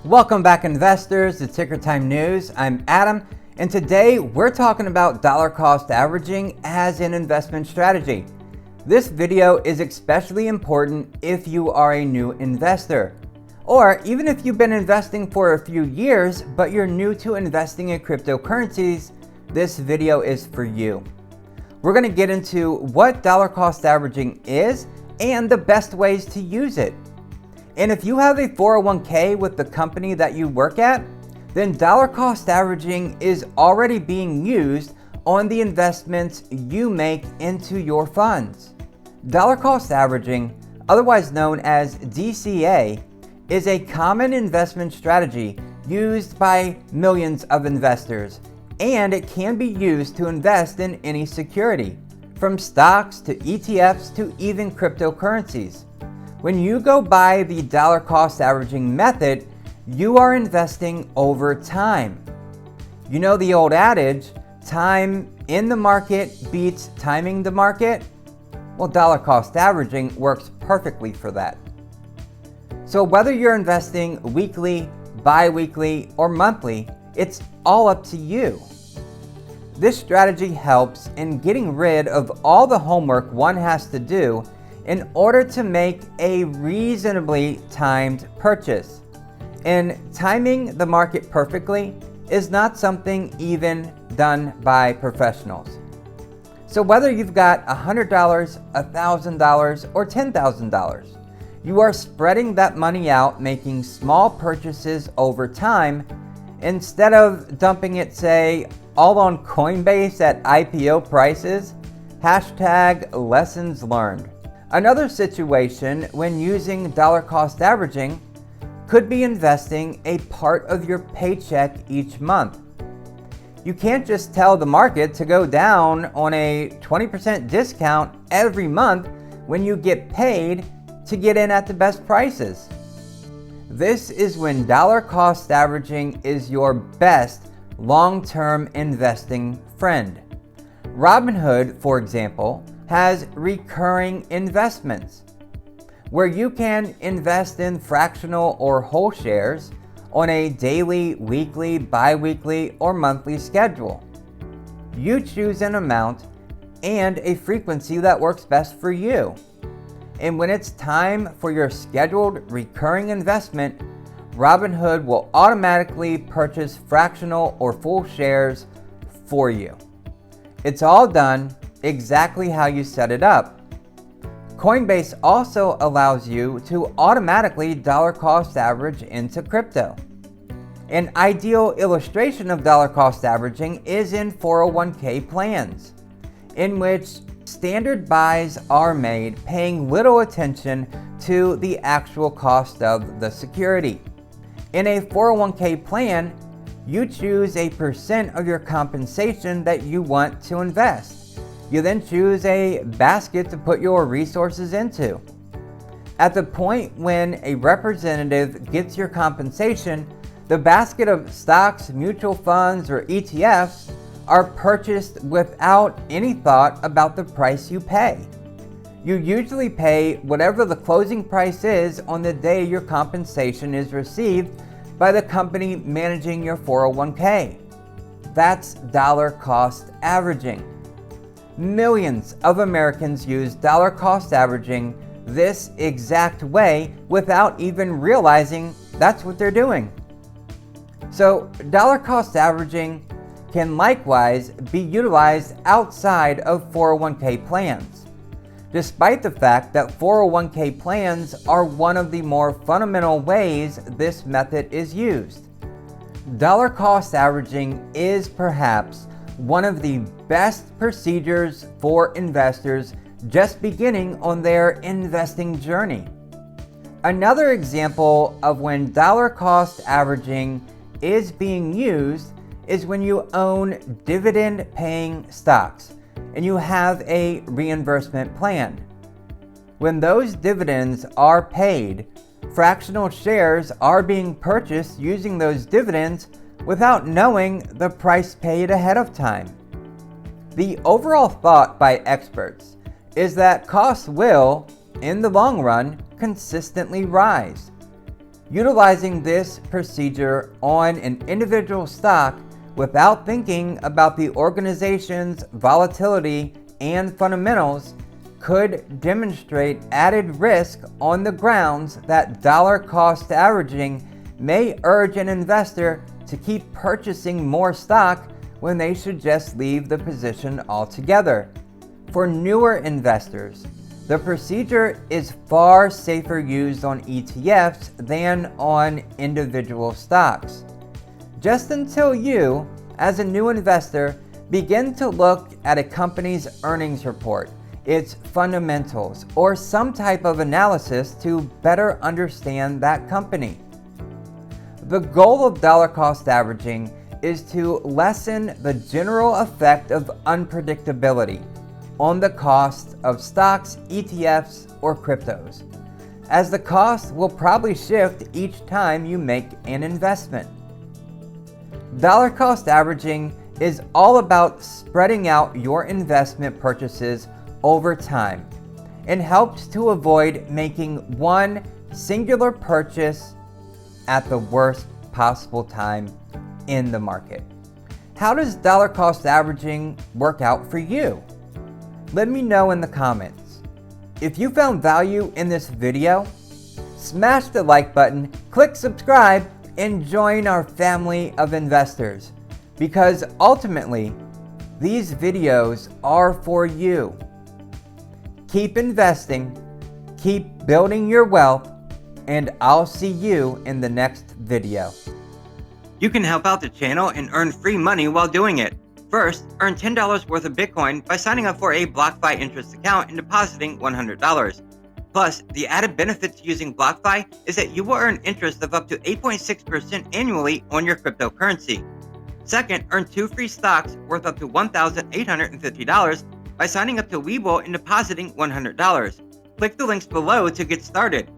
Welcome back, investors, to Ticker Time News. I'm Adam, and today we're talking about dollar cost averaging as an investment strategy. This video is especially important if you are a new investor, or even if you've been investing for a few years but you're new to investing in cryptocurrencies. This video is for you. We're going to get into what dollar cost averaging is and the best ways to use it. And if you have a 401k with the company that you work at, then dollar cost averaging is already being used on the investments you make into your funds. Dollar cost averaging, otherwise known as DCA, is a common investment strategy used by millions of investors, and it can be used to invest in any security, from stocks to ETFs to even cryptocurrencies. When you go by the dollar cost averaging method, you are investing over time. You know the old adage, time in the market beats timing the market? Well, dollar cost averaging works perfectly for that. So whether you're investing weekly, bi-weekly, or monthly, it's all up to you. This strategy helps in getting rid of all the homework one has to do in order to make a reasonably timed purchase. And timing the market perfectly is not something even done by professionals. So whether you've got $100, $1,000, or $10,000, you are spreading that money out, making small purchases over time instead of dumping it, say, all on Coinbase at IPO prices. #lessons learned. Another situation when using dollar cost averaging could be investing a part of your paycheck each month. You can't just tell the market to go down on a 20% discount every month when you get paid to get in at the best prices. This is when dollar cost averaging is your best long-term investing friend. Robinhood, for example, has recurring investments, where you can invest in fractional or whole shares on a daily, weekly, bi-weekly, or monthly schedule. You choose an amount and a frequency that works best for you. And when it's time for your scheduled recurring investment, Robinhood will automatically purchase fractional or full shares for you. It's all done exactly how you set it up. Coinbase also allows you to automatically dollar cost average into crypto. An ideal illustration of dollar cost averaging is in 401k plans, in which standard buys are made paying little attention to the actual cost of the security. In a 401k plan, you choose a percent of your compensation that you want to invest. You then choose a basket to put your resources into. At the point when a representative gets your compensation, the basket of stocks, mutual funds, or ETFs are purchased without any thought about the price you pay. You usually pay whatever the closing price is on the day your compensation is received by the company managing your 401k. That's dollar cost averaging. Millions of Americans use dollar cost averaging this exact way without even realizing that's what they're doing. So, dollar cost averaging can likewise be utilized outside of 401k plans, despite the fact that 401k plans are one of the more fundamental ways this method is used. Dollar cost averaging is perhaps one of the best procedures for investors just beginning on their investing journey. Another example of when dollar cost averaging is being used is when you own dividend paying stocks and you have a reimbursement plan. When those dividends are paid, fractional shares are being purchased using those dividends without knowing the price paid ahead of time. The overall thought by experts is that costs will, in the long run, consistently rise. Utilizing this procedure on an individual stock without thinking about the organization's volatility and fundamentals could demonstrate added risk on the grounds that dollar cost averaging may urge an investor to keep purchasing more stock when they should just leave the position altogether. For newer investors, the procedure is far safer used on ETFs than on individual stocks. Just until you, as a new investor, begin to look at a company's earnings report, its fundamentals, or some type of analysis to better understand that company. The goal of dollar cost averaging is to lessen the general effect of unpredictability on the cost of stocks, ETFs, or cryptos, as the cost will probably shift each time you make an investment. Dollar cost averaging is all about spreading out your investment purchases over time and helps to avoid making one singular purchase at the worst possible time in the market. How does dollar cost averaging work out for you? Let me know in the comments. If you found value in this video, smash the like button, click subscribe, and join our family of investors, because ultimately, these videos are for you. Keep investing, keep building your wealth, and I'll see you in the next video. You can help out the channel and earn free money while doing it. First, earn $10 worth of Bitcoin by signing up for a BlockFi interest account and depositing $100. Plus, the added benefit to using BlockFi is that you will earn interest of up to 8.6% annually on your cryptocurrency. Second, earn 2 free stocks worth up to $1,850 by signing up to Webull and depositing $100. Click the links below to get started.